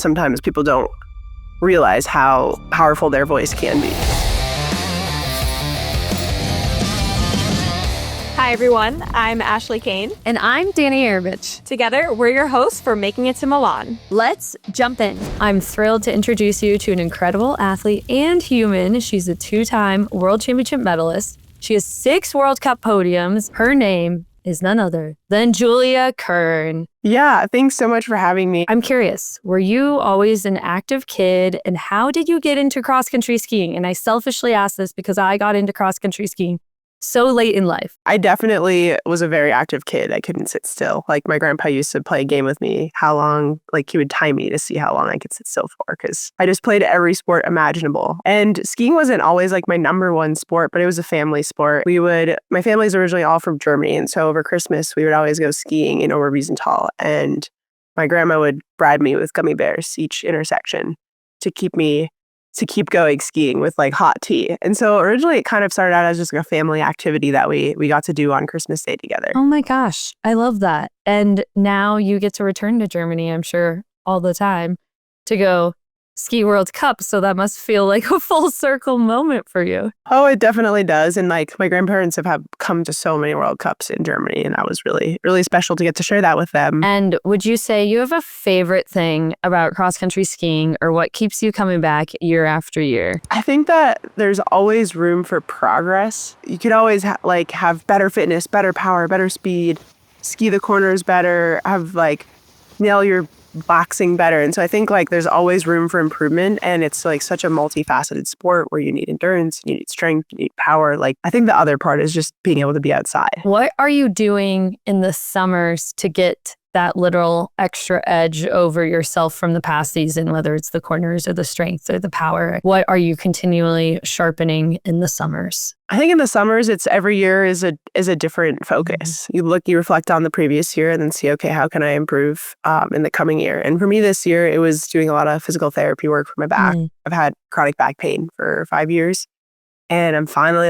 sometimes people don't realize how powerful their voice can be. Hi, everyone. I'm Ashley Kane. And I'm Dani Aravich. Together, we're your hosts for Making It to Milan. Let's jump in. I'm thrilled to introduce you to an incredible athlete and human. She's a 2-time World Championship medalist. She has 6 World Cup podiums. Her name is none other than Doro Kern. Yeah, thanks so much for having me. I'm curious, were you always an active kid, and how did you get into cross-country skiing? And I selfishly ask this because I got into cross-country skiing so late in life. I definitely was a very active kid. I couldn't sit still. Like, my grandpa used to play a game with me, how long, like, he would time me to see how long I could sit still for, because I just played every sport imaginable. And skiing wasn't always like my number one sport, but it was a family sport. My family's originally all from Germany, and so over Christmas, we would always go skiing in Oberwiesenthal, and my grandma would bribe me with gummy bears each intersection to keep going skiing with like hot tea. And so originally it kind of started out as just like a family activity that we got to do on Christmas Day together. Oh my gosh, I love that. And now you get to return to Germany, I'm sure, all the time to go ski World Cup. So that must feel like a full circle moment for you. Oh, it definitely does. And like, my grandparents have come to so many World Cups in Germany, and that was really, really special to get to share that with them. And would you say you have a favorite thing about cross-country skiing, or what keeps you coming back year after year? I think that there's always room for progress. You could always have better fitness, better power, better speed, ski the corners better, nail your boxing better. And so I think like there's always room for improvement, and it's like such a multifaceted sport where you need endurance, you need strength, you need power. Like, I think the other part is just being able to be outside. What are you doing in the summers to get that little extra edge over yourself from the past season, whether it's the corners or the strength or the power? What are you continually sharpening in the summers? I think in the summers, it's every year is a different focus. Mm-hmm. You reflect on the previous year and then see, okay, how can I improve in the coming year? And for me this year, it was doing a lot of physical therapy work for my back. Mm-hmm. I've had chronic back pain for 5 years, and I'm finally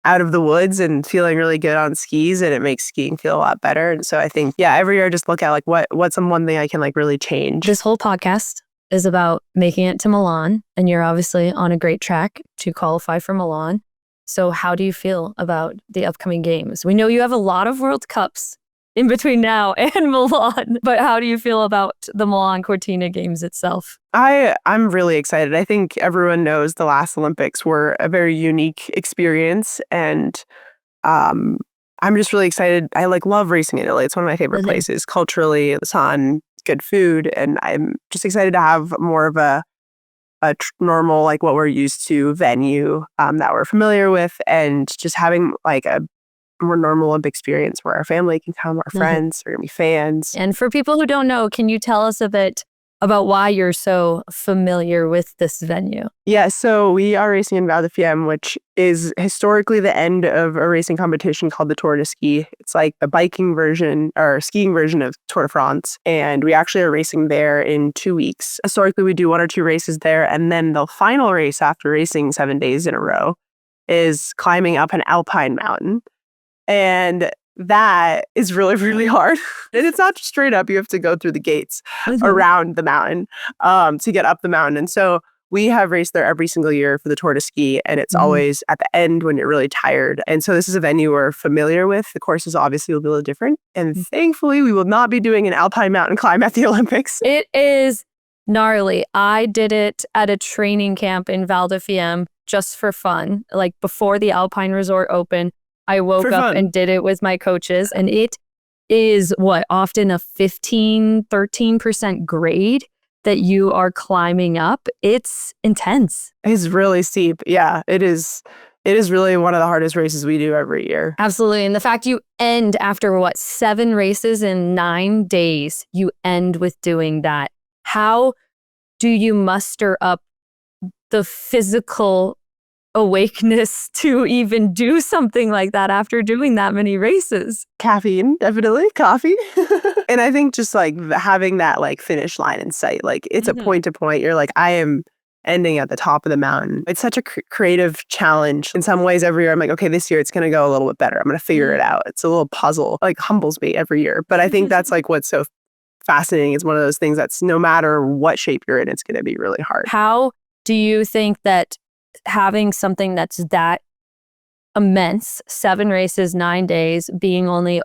out of the woods and feeling really good on skis, and it makes skiing feel a lot better. And so I think, every year I just look at what's one thing I can really change. This whole podcast is about making it to Milan, and you're obviously on a great track to qualify for Milan. So how do you feel about the upcoming games? We know you have a lot of World Cups in between now and Milan, but how do you feel about the Milan Cortina games itself? I'm really excited. I think everyone knows the last Olympics were a very unique experience, and I'm just really excited. I love racing in Italy. It's one of my favorite places culturally, the sun, good food, and I'm just excited to have more of a normal, what we're used to venue that we're familiar with, and just having a more normal Olympic experience where our family can come, our friends are going to be fans. And for people who don't know, can you tell us a bit about why you're so familiar with this venue? Yeah, so we are racing in Val di Fiemme, which is historically the end of a racing competition called the Tour de Ski. It's like the biking version or skiing version of Tour de France. And we actually are racing there in 2 weeks. Historically, we do 1 or 2 races there. And then the final race after racing 7 days in a row is climbing up an alpine mountain. And that is really, really hard. And it's not just straight up. You have to go through the gates around the mountain to get up the mountain. And so we have raced there every single year for the Tour de Ski, and it's always at the end when you're really tired. And so this is a venue we're familiar with. The courses obviously will be a little different. And thankfully, we will not be doing an alpine mountain climb at the Olympics. It is gnarly. I did it at a training camp in Val di Fiemme just for fun. Before the Alpine Resort opened, I woke up and did it with my coaches, and it is often a 13% grade that you are climbing up. It's intense. It's really steep. Yeah, it is. It is really one of the hardest races we do every year. Absolutely. And the fact you end after 7 races in 9 days, you end with doing that. How do you muster up the physical awakeness to even do something like that after doing that many races? Caffeine, definitely. Coffee. And I think just having that finish line in sight, it's a point to point. You're I am ending at the top of the mountain. It's such a creative challenge. In some ways, every year I'm okay, this year it's going to go a little bit better. I'm going to figure it out. It's a little puzzle, humbles me every year. But I think that's what's so fascinating. It's one of those things that's no matter what shape you're in, it's going to be really hard. How do you think that having something that's that immense, 7 races, 9 days, being only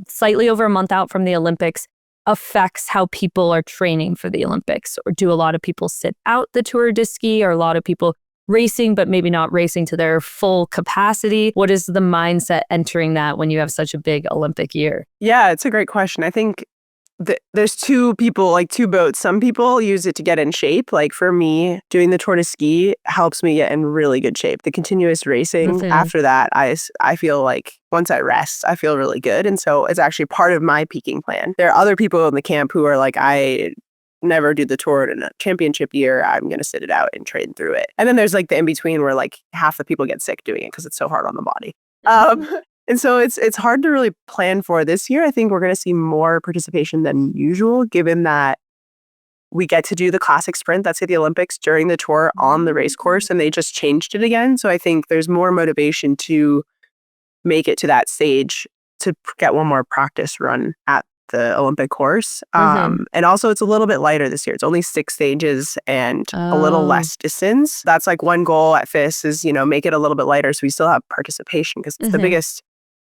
slightly over a month out from the Olympics, affects how people are training for the Olympics? Or do a lot of people sit out the Tour de Ski? Or a lot of people racing, but maybe not racing to their full capacity? What is the mindset entering that when you have such a big Olympic year? Yeah, it's a great question. I think there's two boats. Some people use it to get in shape. Like for me, doing the Tour de Ski helps me get in really good shape. The continuous racing, after that, I feel like once I rest, I feel really good. And so it's actually part of my peaking plan. There are other people in the camp who are like, I never do the tour in a championship year. I'm going to sit it out and train through it. And then there's like the in-between where like half the people get sick doing it because it's so hard on the body. And so it's hard to really plan for this year. I think we're going to see more participation than usual, given that we get to do the classic sprint that's at the Olympics during the tour on the race course, and they just changed it again. So I think there's more motivation to make it to that stage to get one more practice run at the Olympic course. And also it's a little bit lighter this year. It's only 6 stages and a little less distance. That's like one goal at FIS is, make it a little bit lighter so we still have participation, because it's the biggest,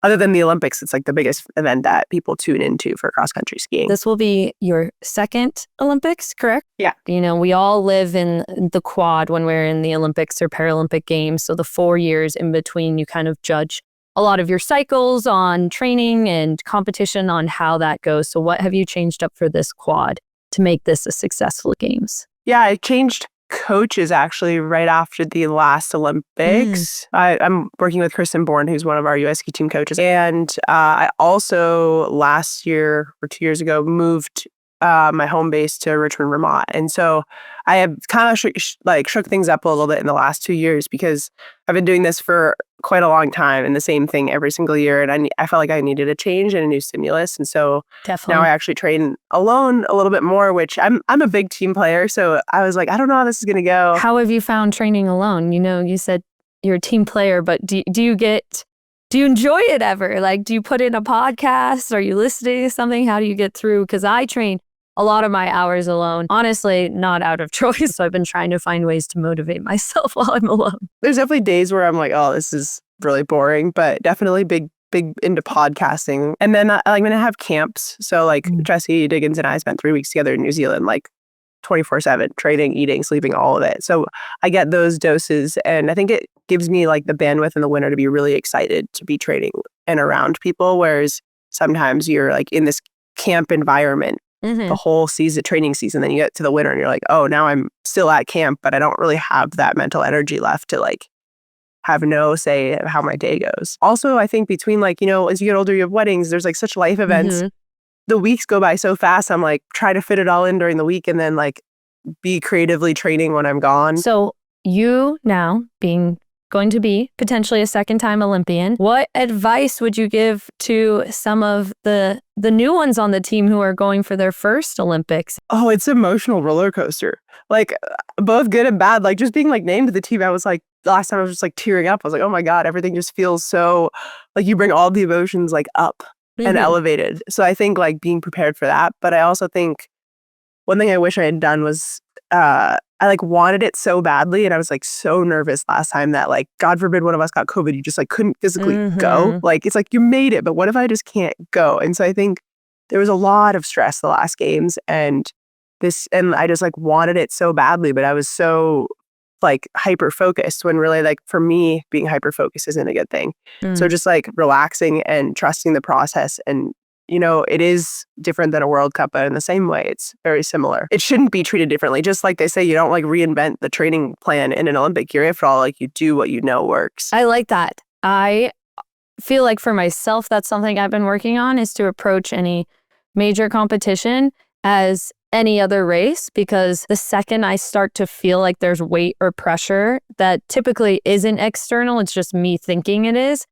other than the Olympics, it's like the biggest event that people tune into for cross-country skiing. This will be your second Olympics, correct? Yeah. We all live in the quad when we're in the Olympics or Paralympic Games. So the 4 years in between, you kind of judge a lot of your cycles on training and competition on how that goes. So what have you changed up for this quad to make this a successful Games? Yeah, I changed coaches actually right after the last Olympics. I'm working with Kristen Bourne, who's one of our US ski team coaches. And I also last year or 2 years ago moved my home base to Richmond, Vermont. And so I have kind of shook things up a little bit in the last 2 years, because I've been doing this for quite a long time and the same thing every single year. And I felt like I needed a change and a new stimulus. And so now I actually train alone a little bit more, which I'm a big team player. So I was like, I don't know how this is going to go. How have you found training alone? You said you're a team player, but do you enjoy it ever? Like, do you put in a podcast? Are you listening to something? How do you get through? Because I train a lot of my hours alone, honestly, not out of choice. So I've been trying to find ways to motivate myself while I'm alone. There's definitely days where I'm like, oh, this is really boring, but definitely big into podcasting. And then I'm going to have camps. So like Jesse Diggins and I spent 3 weeks together in New Zealand, like 24/7, training, eating, sleeping, all of it. So I get those doses, and I think it gives me like the bandwidth in the winter to be really excited to be training and around people. Whereas sometimes you're like in this camp environment the whole training season, then you get to the winter and you're like, oh, now I'm still at camp, but I don't really have that mental energy left to like have no say how my day goes. Also, I think between like, as you get older, you have weddings, there's like such life events. The weeks go by so fast. I'm like, try to fit it all in during the week and then like be creatively training when I'm gone. So you now going to be potentially a second-time Olympian, what advice would you give to some of the new ones on the team who are going for their first Olympics? Oh, it's an emotional roller coaster. Like both good and bad. Like just being like named to the team, I was like, last time I was just like tearing up. I was like, oh my God, everything just feels so like you bring all the emotions like up and elevated. So I think like being prepared for that. But I also think one thing I wish I had done was I like wanted it so badly, and I was like so nervous last time that like God forbid one of us got COVID, you just like couldn't physically go. Like it's like you made it, but what if I just can't go? And so I think there was a lot of stress the last games, and I just like wanted it so badly, but I was so like hyper focused when really like for me being hyper focused isn't a good thing. So just like relaxing and trusting the process, and it is different than a World Cup, but in the same way, it's very similar. It shouldn't be treated differently. Just like they say, you don't like reinvent the training plan in an Olympic year. After all, like you do what you know works. I like that. I feel like for myself, that's something I've been working on, is to approach any major competition as any other race, because the second I start to feel like there's weight or pressure that typically isn't external, it's just me thinking it is,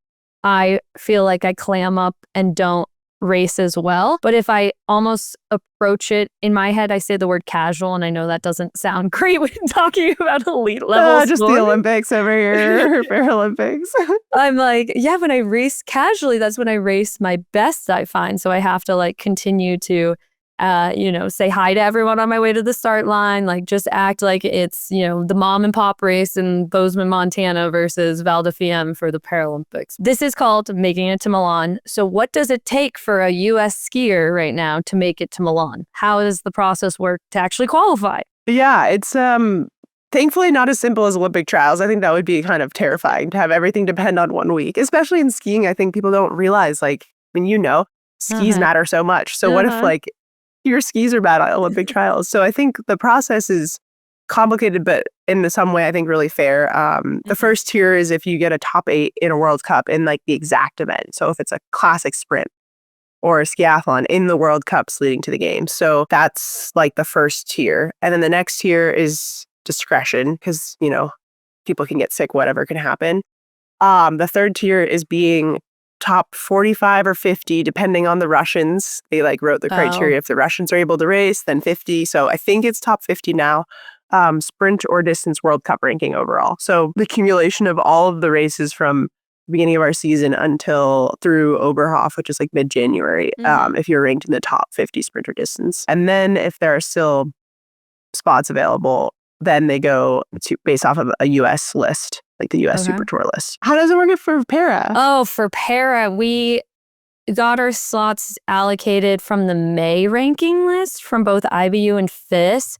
I feel like I clam up and don't race as well. But if I almost approach it in my head, I say the word casual, and I know that doesn't sound great when talking about elite level just sport. The Olympics over here, Paralympics. I'm like, yeah, when I race casually, that's when I race my best, I find. So I have to like continue to say hi to everyone on my way to the start line, like just act like it's, the mom and pop race in Bozeman, Montana versus Val d'Fiemme for the Paralympics. This is called making it to Milan. So what does it take for a US skier right now to make it to Milan? How does the process work to actually qualify? Yeah, it's thankfully not as simple as Olympic trials. I think that would be kind of terrifying to have everything depend on one week, especially in skiing. I think people don't realize, skis matter so much. So what if your skis are bad at Olympic trials? So I think the process is complicated, but in some way, I think really fair. The first tier is if you get a top 8 in a World Cup in the exact event. So if it's a classic sprint or a skiathlon in the World Cups leading to the games. So that's the first tier. And then the next tier is discretion because, people can get sick, whatever can happen. The third tier is being top 45 or 50, depending on the Russians. They wrote the criteria. If the Russians are able to race, then 50. So I think it's top 50 now. Sprint or distance World Cup ranking overall. So the accumulation of all of the races from the beginning of our season until through Oberhof, which is mid-January, if you're ranked in the top 50 sprint or distance. And then if there are still spots available, then they go to based off of a US list, the US Super Tour list. How does it work for para? Oh, for para, we got our slots allocated from the May ranking list from both IBU and FIS.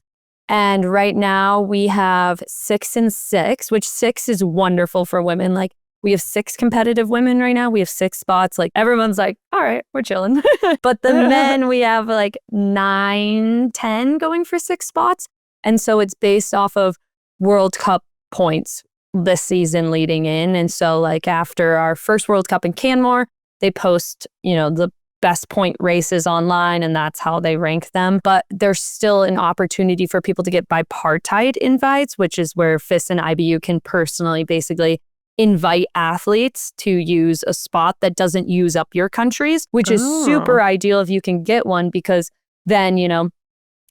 And right now we have 6 and 6, which 6 is wonderful for women. We have 6 competitive women right now. We have 6 spots. Everyone's all right, we're chilling. But the men, we have 9, 10 going for 6 spots. And so it's based off of World Cup points this season leading in. And so after our first World Cup in Canmore, they post, the best point races online, and that's how they rank them. But there's still an opportunity for people to get bipartite invites, which is where FIS and IBU can personally basically invite athletes to use a spot that doesn't use up your countries, which is super ideal if you can get one, because then,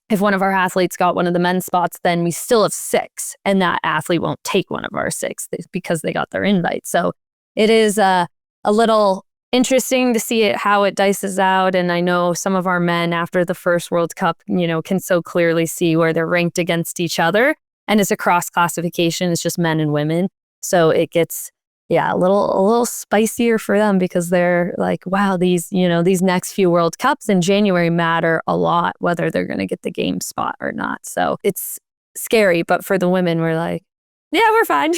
if one of our athletes got one of the men's spots, then we still have 6, and that athlete won't take one of our 6 because they got their invite. So it is a little interesting to see how it dices out. And I know some of our men after the first World Cup, can so clearly see where they're ranked against each other. And it's a cross classification. It's just men and women. So it gets, a little spicier for them because they're wow, these next few World Cups in January matter a lot, whether they're going to get the game spot or not. So it's scary. But for the women, we're we're fine.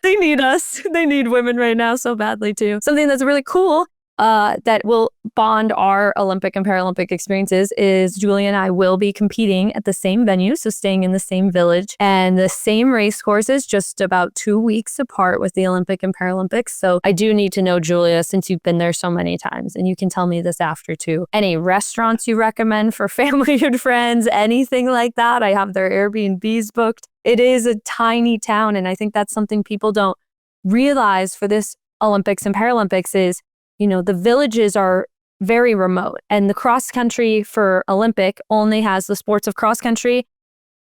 They need us. They need women right now so badly too. Something that's really cool that will bond our Olympic and Paralympic experiences is Julie and I will be competing at the same venue, so staying in the same village and the same race courses, just about 2 weeks apart with the Olympic and Paralympics. So I do need to know, Julia, since you've been there so many times, and you can tell me this after too, any restaurants you recommend for family and friends, anything like that? I have their Airbnbs booked. It is a tiny town, and I think that's something people don't realize for this Olympics and Paralympics is, the villages are very remote, and the cross country for Olympic only has the sports of cross country,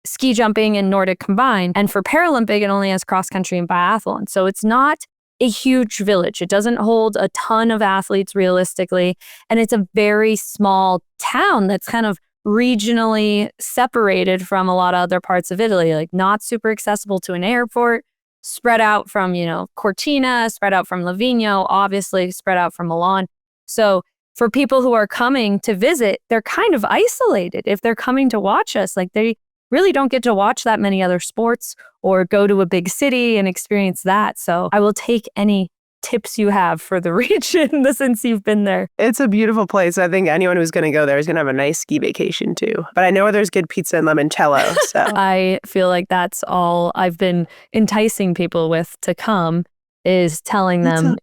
ski jumping, and Nordic combined. And for Paralympic, it only has cross country and biathlon. So it's not a huge village. It doesn't hold a ton of athletes realistically. And it's a very small town that's kind of regionally separated from a lot of other parts of Italy, not super accessible to an airport, spread out from, Cortina, spread out from Livigno, obviously spread out from Milan. So for people who are coming to visit, they're kind of isolated. If they're coming to watch us, they really don't get to watch that many other sports or go to a big city and experience that. So I will take any tips you have for the region since you've been there. It's a beautiful place. I think anyone who's going to go there is going to have a nice ski vacation too. But I know there's good pizza and limoncello. So I feel like that's all I've been enticing people with to come is telling them,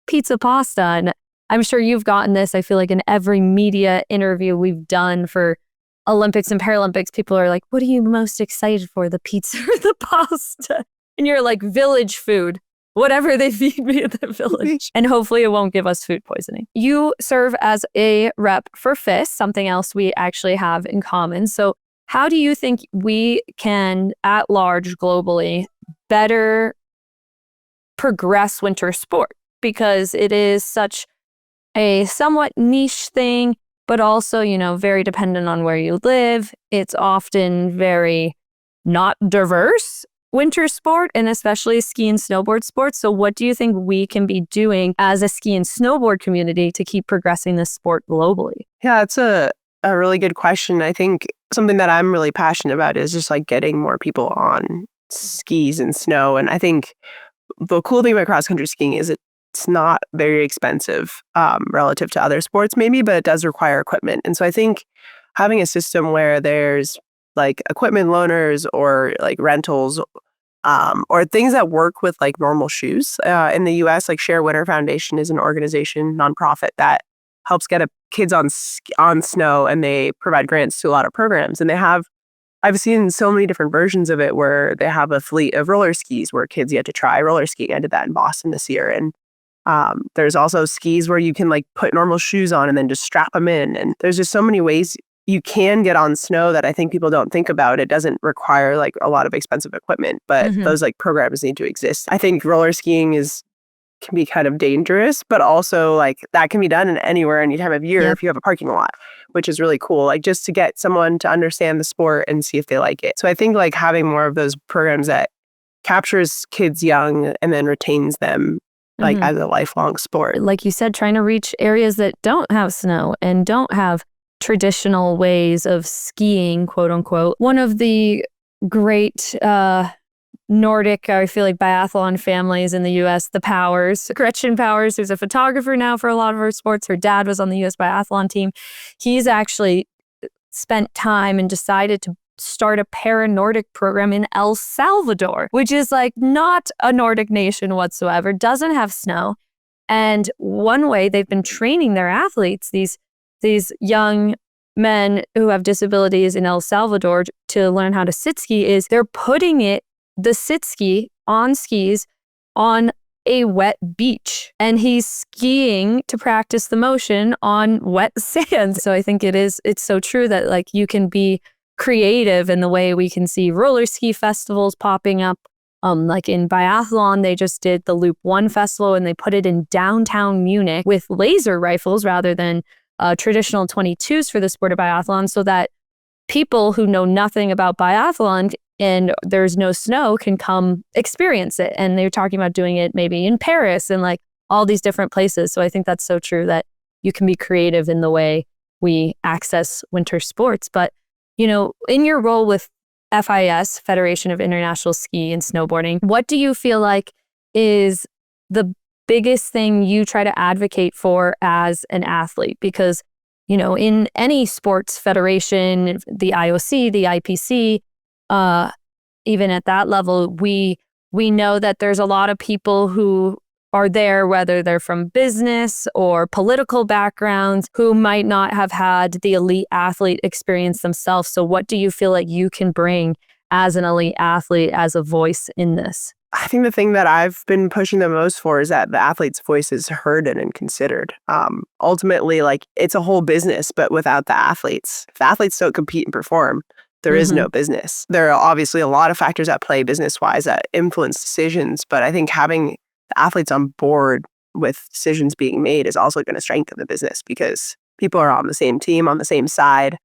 pizza, pasta. And I'm sure you've gotten this. I feel like in every media interview we've done for Olympics and Paralympics, people are like, what are you most excited for, the pizza or the pasta? And you're like, village food. Whatever they feed me at the village. And hopefully it won't give us food poisoning. You serve as a rep for FIS, something else we actually have in common. So how do you think we can, at large globally, better progress winter sport? Because it is such a somewhat niche thing. but also, very dependent on where you live. It's often very not diverse winter sport, and especially ski and snowboard sports. So what do you think we can be doing as a ski and snowboard community to keep progressing this sport globally? Yeah, it's a really good question. I think something that I'm really passionate about is just like getting more people on skis and snow. And I think the cool thing about cross country skiing is it's not very expensive relative to other sports maybe, but it does require equipment. And so I think having a system where there's like equipment loaners or like rentals or things that work with like normal shoes. In the US, like Share Winter Foundation is an organization, nonprofit, that helps get kids on snow, and they provide grants to a lot of programs. And I've seen so many different versions of it where they have a fleet of roller skis where kids get to try roller skiing. I did that in Boston this year. And there's also skis where you can like put normal shoes on and then just strap them in. And there's just so many ways you can get on snow that I think people don't think about. It doesn't require like a lot of expensive equipment, but those like programs need to exist. I think roller skiing can be kind of dangerous, but also like that can be done in anywhere, any time of year if you have a parking lot, which is really cool. Like just to get someone to understand the sport and see if they like it. So I think like having more of those programs that captures kids young and then retains them like as a lifelong sport. Like you said, trying to reach areas that don't have snow and don't have traditional ways of skiing, quote unquote. One of the great Nordic, I feel like, biathlon families in the US, the Powers. Gretchen Powers, who's a photographer now for a lot of her sports. Her dad was on the US biathlon team. He's actually spent time and decided to start a para-Nordic program in El Salvador, which is like not a Nordic nation whatsoever, doesn't have snow. And one way they've been training their athletes, these young men who have disabilities in El Salvador, to learn how to sit ski, is they're putting the sit ski on skis on a wet beach. And he's skiing to practice the motion on wet sand. So I think it's so true that like you can be creative in the way we can see roller ski festivals popping up. Like in biathlon, they just did the Loop 1 festival and they put it in downtown Munich with laser rifles rather than traditional 22s for the sport of biathlon, so that people who know nothing about biathlon and there's no snow can come experience it. And they're talking about doing it maybe in Paris and like all these different places. So I think that's so true that you can be creative in the way we access winter sports. But, in your role with FIS, Federation of International Ski and Snowboarding, what do you feel like is the biggest thing you try to advocate for as an athlete? Because, in any sports federation, the IOC, the IPC, even at that level, we know that there's a lot of people who are there, whether they're from business or political backgrounds, who might not have had the elite athlete experience themselves. So what do you feel like you can bring as an elite athlete, as a voice in this? I think the thing that I've been pushing the most for is that the athlete's voice is heard and considered. Ultimately, like it's a whole business, but without the athletes, if the athletes don't compete and perform, there is no business. There are obviously a lot of factors at play business-wise that influence decisions, but I think having the athletes on board with decisions being made is also going to strengthen the business because people are on the same team, on the same side.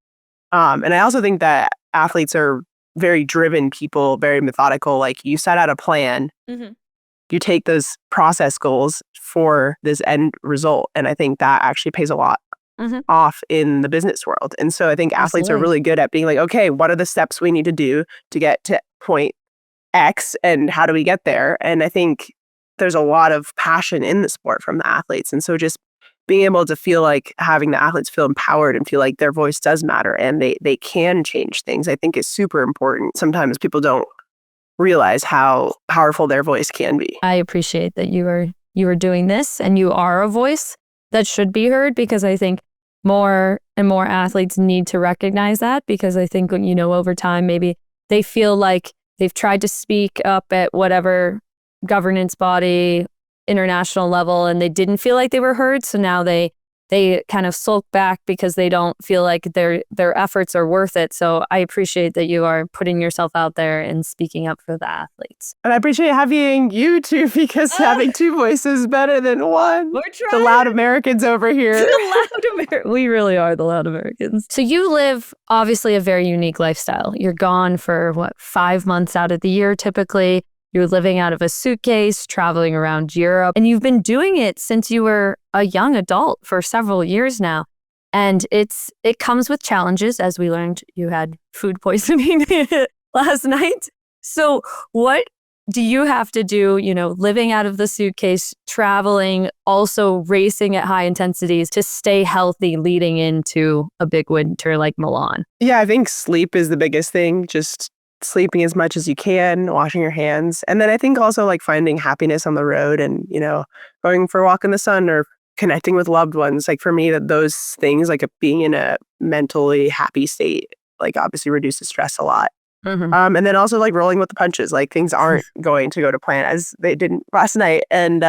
And I also think that athletes are very driven people, very methodical. Like you set out a plan, you take those process goals for this end result. And I think that actually pays a lot off in the business world. And so I think athletes are really good at being like, okay, what are the steps we need to do to get to point X and how do we get there? And I think there's a lot of passion in the sport from the athletes. And so just being able to feel like having the athletes feel empowered and feel like their voice does matter and they can change things, I think is super important. Sometimes people don't realize how powerful their voice can be. I appreciate that you are doing this and you are a voice that should be heard, because I think more and more athletes need to recognize that, because I think, over time, maybe they feel like they've tried to speak up at whatever governance body, international level, and they didn't feel like they were heard. So now they they kind of sulk back because they don't feel like their efforts are worth it. So I appreciate that you are putting yourself out there and speaking up for the athletes. And I appreciate having you too, because having two voices is better than one. We're The loud Americans over here. We really are the loud Americans. So you live obviously a very unique lifestyle. You're gone for 5 months out of the year typically. You're living out of a suitcase, traveling around Europe, and you've been doing it since you were a young adult for several years now. And it comes with challenges, as we learned you had food poisoning last night. So what do you have to do, living out of the suitcase, traveling, also racing at high intensities to stay healthy leading into a big winter like Milan? Yeah, I think sleep is the biggest thing. Just sleeping as much as you can, washing your hands. And then I think also like finding happiness on the road and, going for a walk in the sun or connecting with loved ones. Like for me, those things, like being in a mentally happy state, like obviously reduces stress a lot. Mm-hmm. And then also like rolling with the punches, like things aren't going to go to plan as they didn't last night. And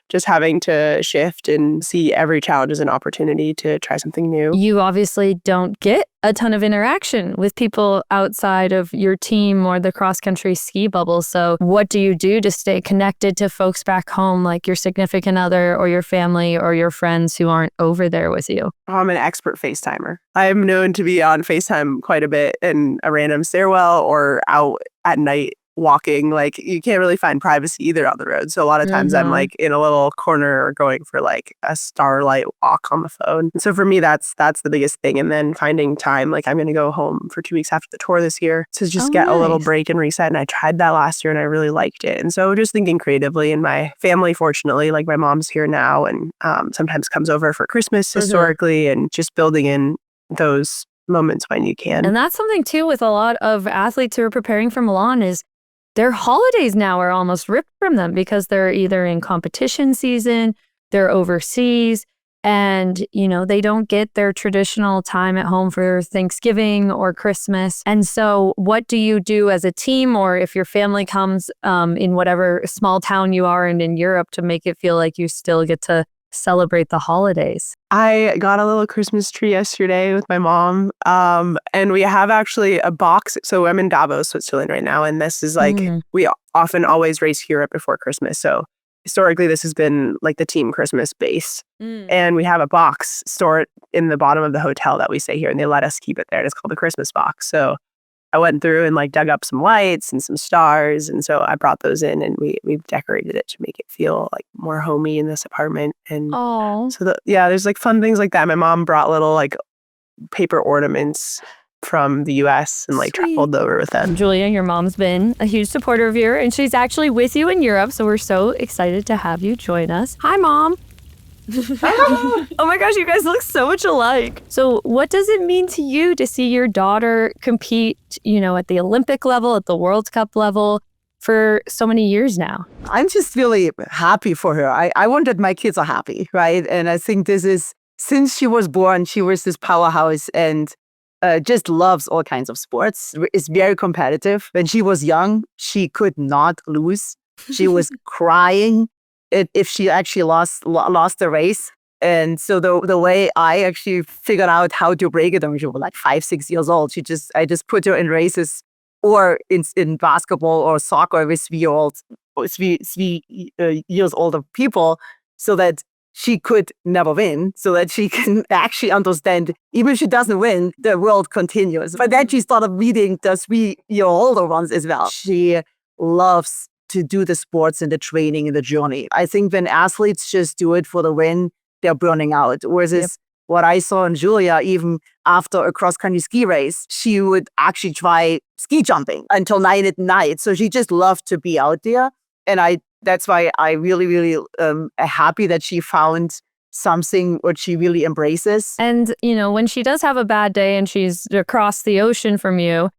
just having to shift and see every challenge as an opportunity to try something new. You obviously don't get a ton of interaction with people outside of your team or the cross-country ski bubble. So what do you do to stay connected to folks back home, like your significant other or your family or your friends who aren't over there with you? I'm an expert FaceTimer. I'm known to be on FaceTime quite a bit in a random stairwell or out at night walking. Like you can't really find privacy either on the road. So a lot of times I'm like in a little corner or going for like a starlight walk on the phone. And so for me, that's the biggest thing. And then finding time, like I'm going to go home for 2 weeks after the tour this year to just get a little break and reset. And I tried that last year and I really liked it. And so just thinking creatively, and my family, fortunately, like my mom's here now and sometimes comes over for Christmas historically, and just building in those moments when you can. And that's something too with a lot of athletes who are preparing for Milan is their holidays now are almost ripped from them because they're either in competition season, they're overseas, and, they don't get their traditional time at home for Thanksgiving or Christmas. And so what do you do as a team, or if your family comes in whatever small town you are in Europe, to make it feel like you still get to celebrate the holidays? I got a little Christmas tree yesterday with my mom. And we have actually a box. So I'm in Davos, Switzerland right now. And this is like, we often always race Europe before Christmas. So historically, this has been like the team Christmas base. And we have a box stored in the bottom of the hotel that we stay here, and they let us keep it there. And it's called the Christmas box. So I went through and like dug up some lights and some stars. And so I brought those in, and we've decorated it to make it feel like more homey in this apartment. And so there's like fun things like that. My mom brought little like paper ornaments from the US and like traveled over with them. Julia, your mom's been a huge supporter of yours, and she's actually with you in Europe. So we're so excited to have you join us. Hi, Mom. Oh my gosh, you guys look so much alike. So what does it mean to you to see your daughter compete, at the Olympic level, at the World Cup level for so many years now? I'm just really happy for her. I want that my kids are happy, right? And I think this is, since she was born, she was this powerhouse and just loves all kinds of sports. Is very competitive. When she was young, she could not lose. She was crying if she actually lost the race. And so the way I actually figured out how to break it, when she was like 5-6 years old, I just put her in races or in basketball or soccer with 3 years older people, so that she could never win, so that she can actually understand, even if she doesn't win, the world continues. But then she started reading the 3-year-older ones as well. She loves to do the sports and the training and the journey. I think when athletes just do it for the win, they're burning out. Whereas what I saw in Julia, even after a cross-country ski race, she would actually try ski jumping until 9 at night. So she just loved to be out there. And that's why I really, really am happy that she found something what she really embraces. And, when she does have a bad day and she's across the ocean from you,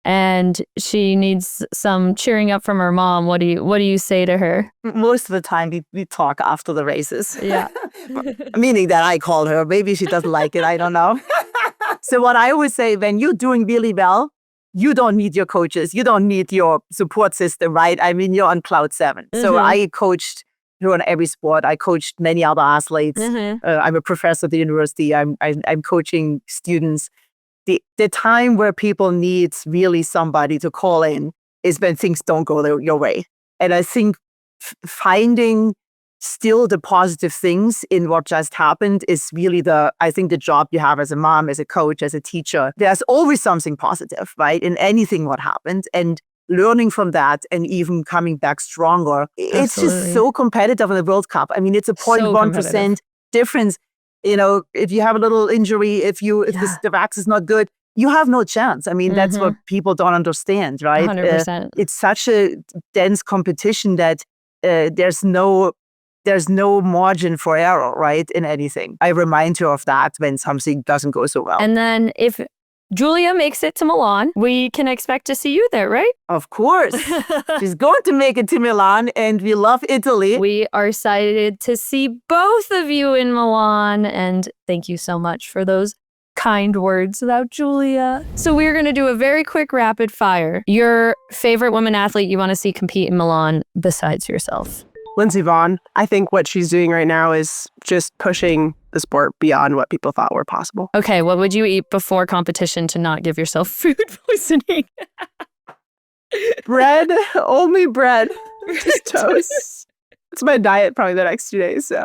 and she needs some cheering up from her mom, what do you say to her? Most of the time we talk after the races. Yeah. Meaning that I call her. Maybe she doesn't like it. I don't know. So what I always say, when you're doing really well, you don't need your coaches. You don't need your support system, right? I mean, you're on cloud 7. So I coached her in every sport. I coached many other athletes. Mhm. I'm a professor at the university. I'm coaching students. The time where people need really somebody to call in is when things don't go your way. And I think finding still the positive things in what just happened is really the job you have as a mom, as a coach, as a teacher. There's always something positive, right? In anything what happened. And learning from that and even coming back stronger. It's just Absolutely. so competitive in the World Cup. I mean, it's a So 0.1% difference. If you have a little injury, if the vax is not good, you have no chance. I mean, that's what people don't understand, right? 100%. It's such a dense competition that there's no margin for error, right, in anything. I remind her of that when something doesn't go so well. And then if Giulia makes it to Milan, we can expect to see you there, right? Of course. She's going to make it to Milan, and we love Italy. We are excited to see both of you in Milan, and thank you so much for those kind words about Giulia. So we're going to do a very quick rapid fire. Your favorite women athlete you want to see compete in Milan besides yourself? Lindsey Vonn. I think what she's doing right now is just pushing the sport beyond what people thought were possible. Okay, what would you eat before competition to not give yourself food poisoning? Bread, only bread, just toast. It's my diet probably the next 2 days. So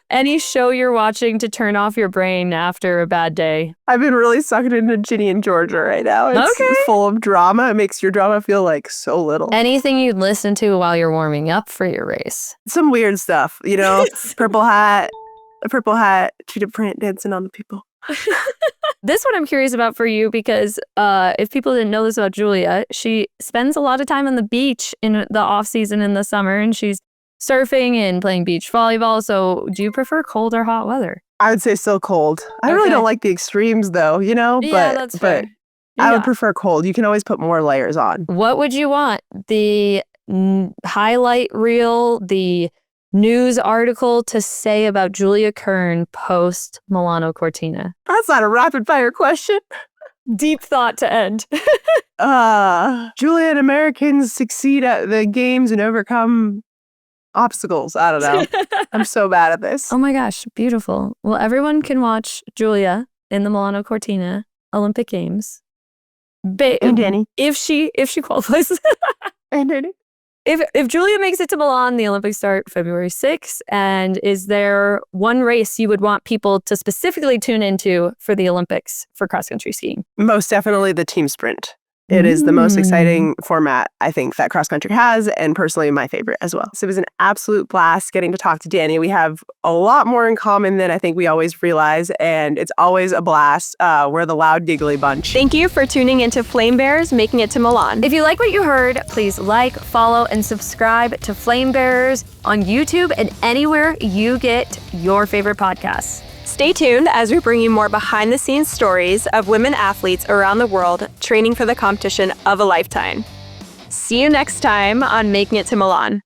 Any show you're watching to turn off your brain after a bad day? I've been really sucking into Ginny and Georgia right now. It's Okay. full of drama. It makes your drama feel like so little. Anything you'd listen to while you're warming up for your race? Some weird stuff, purple hat, cheetah print dancing on the people. This one I'm curious about for you because if people didn't know this about Giulia, she spends a lot of time on the beach in the off season in the summer, and she's surfing and playing beach volleyball. So do you prefer cold or hot weather? I would say still cold. I really Okay. don't like the extremes though, Yeah, that's fair. I Yeah. would prefer cold. You can always put more layers on. What would you want? The highlight reel, the news article to say about Giulia Kern post Milano Cortina? That's not a rapid fire question. Deep thought to end. Julia and Americans succeed at the games and overcome obstacles. I don't know. I'm so bad at this. Oh my gosh, beautiful. Well, everyone can watch Giulia in the Milano Cortina Olympic Games. And Dani. If she qualifies. And Dani. If Giulia makes it to Milan, the Olympics start February 6th. And is there one race you would want people to specifically tune into for the Olympics for cross-country skiing? Most definitely the team sprint. It is the most exciting format I think that cross country has, and personally my favorite as well. So it was an absolute blast getting to talk to Dani. We have a lot more in common than I think we always realize, and it's always a blast. We're the loud, giggly bunch. Thank you for tuning into Flame Bearers Making It to Milan. If you like what you heard, please like, follow, and subscribe to Flame Bearers on YouTube and anywhere you get your favorite podcasts. Stay tuned as we bring you more behind-the-scenes stories of women athletes around the world training for the competition of a lifetime. See you next time on Making It to Milan.